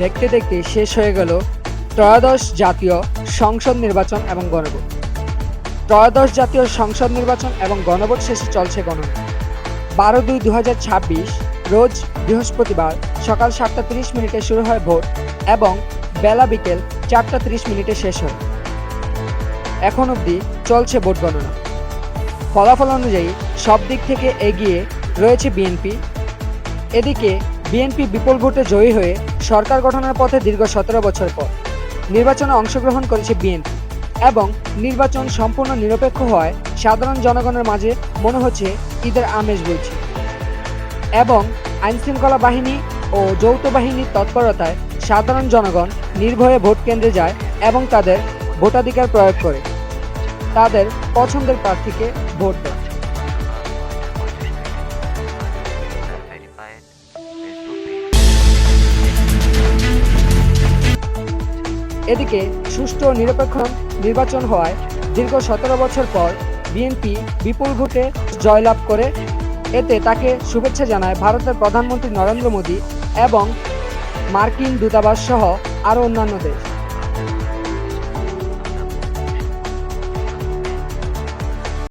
দেখতে দেখতে শেষ হয়ে গেল ত্রয়োদশ জাতীয় সংসদ নির্বাচন এবং গণভোট। ত্রয়োদশ জাতীয় সংসদ নির্বাচন এবং গণভোট শেষে চলছে গণনা। 12/2/2026 রোজ বৃহস্পতিবার সকাল 7:30 শুরু হয় ভোট এবং বেলা বিকেল 4:30 শেষ হয়। এখন অবধি চলছে ভোট গণনা। ফলাফল অনুযায়ী সব দিক থেকে এগিয়ে রয়েছে বিএনপি। এদিকে বিএনপি বিপুল ভোটে জয়ী হয়ে সরকার গঠনের পথে দীর্ঘ 17 বছর পর নির্বাচনে অংশগ্রহণ করেছে বিএনপি এবং নির্বাচন সম্পূর্ণ নিরপেক্ষ হওয়ায় সাধারণ জনগণের মাঝে মনে হচ্ছে ঈদের আমেজ বইছে এবং আইনশৃঙ্খলা বাহিনী ও যৌথ বাহিনীর তৎপরতায় সাধারণ জনগণ নির্ভয়ে ভোট কেন্দ্রে যায় এবং তাদের ভোটাধিকার প্রয়োগ করে তাদের পছন্দের প্রার্থীকে ভোট দেয়। এদিকে সুষ্ঠু ও নিরপেক্ষ নির্বাচন হওয়ায় দীর্ঘ 17 বছর পর বিএনপি বিপুল ভোটে জয়লাভ করে। এতে তাকে শুভেচ্ছা জানায় ভারতের প্রধানমন্ত্রী নরেন্দ্র মোদী এবং মার্কিন দূতাবাস সহ আরও অন্যান্য দেশ।